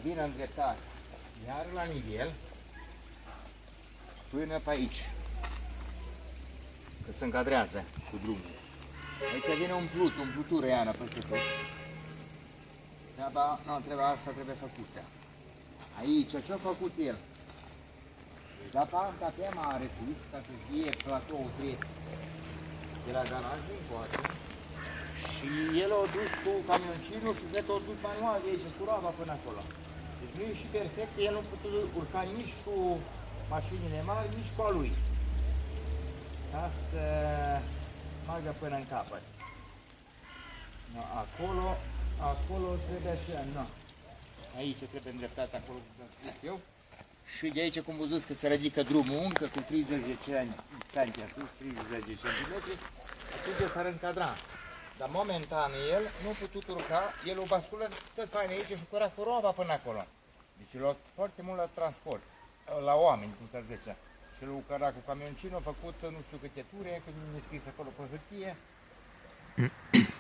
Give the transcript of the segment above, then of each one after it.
vine îndreptat iar la nivel până pe aici. Că se încadrează cu drumul. Aici vine umplutură iară peste tot. Treaba, nu, asta trebuie făcută. Aici, ce-a făcut el? La panta pe mare sus, ca să fie platou drept de la garaj din poate. Și el a dus cu camioncinul și cred că a dus manual de aici, cu roaba până acolo. Deci nu e și perfect, el nu a putut urca nici cu mașinile mari, nici cu a lui. Ca să magă până în capăt. No, acolo trebuie așa, no. Aici trebuie îndreptat, acolo cum am spus eu. Și de aici, cum văzut că se ridică drumul încă cu 30 de cm, atunci s-ar încadra. Dar momentan el nu a putut urca, el o basculă tot fain aici și curea cu roaba până acolo. Deci l-a foarte mult la transport, la oameni, cum s-ar zice. Și l-a cărat cu camioncinul, a făcut nu știu câte ture, când mi-a scris acolo pe hârtie.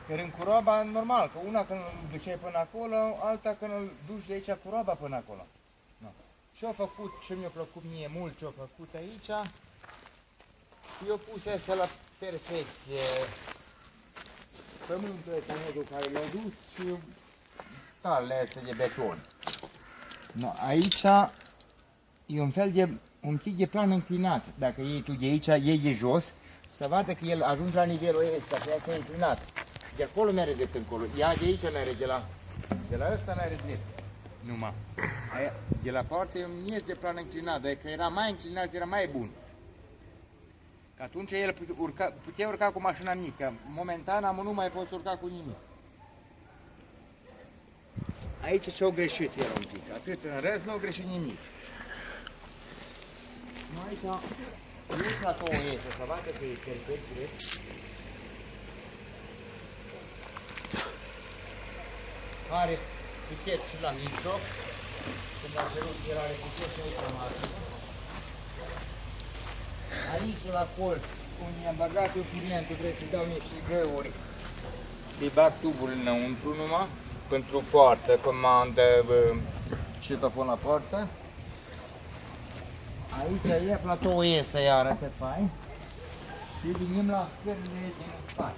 Cărând cu roaba, normal, că una când îl duceai până acolo, alta când îl duci de aici cu roaba până acolo. No. Ce-a făcut, ce mi-a plăcut mie mult, ce-a făcut aici, eu pus asta la perfecție. Pământul ăsta negru care l-a dus și talele astea de beton. No, aici e un fel de, un pic de plan înclinat. Dacă iei tu de aici, iei de jos, să vadă că el ajunge la nivelul ăsta, că este înclinat. De acolo merge drept încolo. Ea de aici merge, de la ăsta merge drept. Numai. Aia, de la parte e un miez de plan înclinat, dar că era mai înclinat, era mai bun. Că atunci el putea urca cu mașina mică. Momentan am nu mai pot urca cu nimic. Aici ce-au greșit el un pic. Atât, în rest nu au greșit nimic. Aici nu platou iese, să vadă că e perfect drept. Are pichet și la mijloc. Când a cerut el are pichet și aici la margină. Aici la colț, unde i-am băgat eu curentul, trebuie să dau niște găuri. Să-i bag tubul înăuntru numai, pentru poartă, comandă citofon la poartă. Aici e platoul este iară pe fain. Și venim la scările din spate.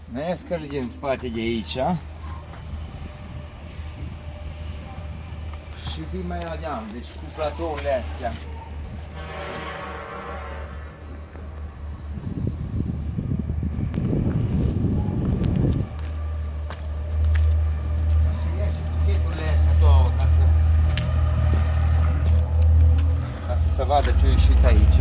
Ne scările din spate de aici. Și vin mai la deal, deci cu platourile astea. Să vadă ce a ieșit aici.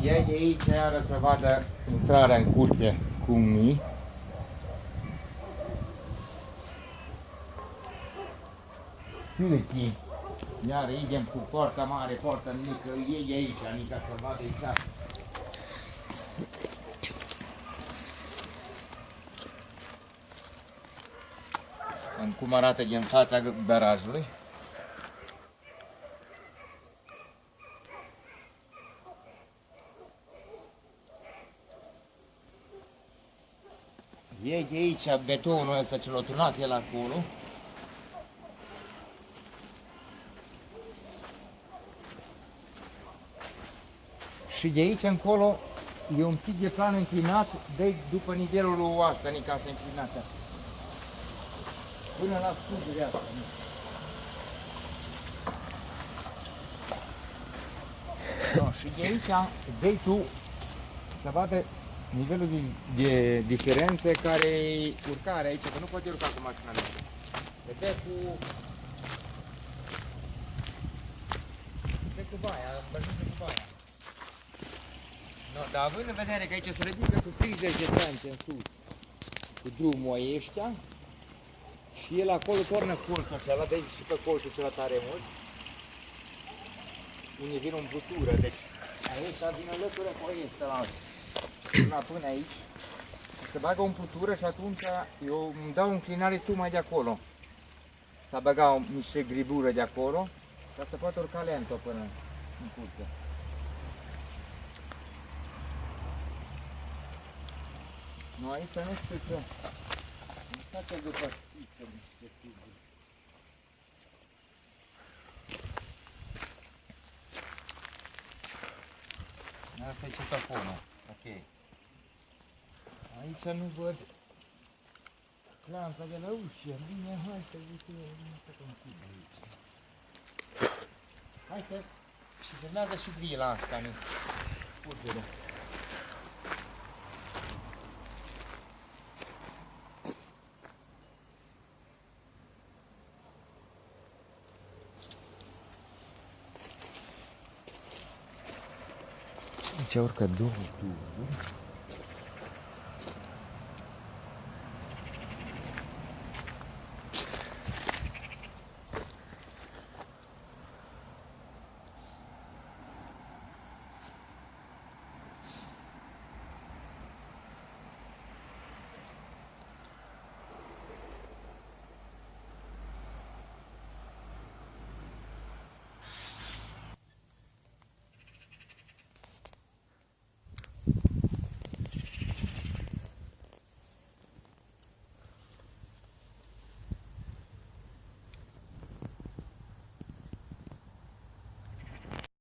Ia de aici iară să vadă intrarea în curte cum e. Sârchii. Iar idem cu poarta mare, poarta mică, iei aici, adică să vadă exact. Cum arată din fața garajului. Iei de aici betonul ăsta ce l-a turnat el acolo. Și de aici încolo e un pic de plan înclinat de după nivelul lui oasă, în casă înclinată. Până la studiile astea. No, și de aici dai tu să vadă nivelul de diferențe care e urcare aici, că nu poate urca cu mașina mea. Vedea cu baia, băjunge cu baia. No, dar având în vedere că aici se ridică cu 30 de cm în sus, cu drumul ăștia, și el acolo tornă colțul acela, vezi și pe colțul acela tare mult, unde vine umplutură, deci Aici vine alătură cu ăsta până aici. Se bagă o împutură și atunci eu îmi dau înclinare tocmai de acolo. S-a băgat niște gribură de acolo ca să poată urca lento până în curte. Nu, aici nu știu ce. Nu state de pastiță niște tuburi. Asta e cetafonul. Ok. Aici nu văd clanța de la ușă. Bine, hai să zic eu, nu știu cum închid aici. Hai să... Și semnează și grila asta, nu? Urgele. Aici urcă două tuburi.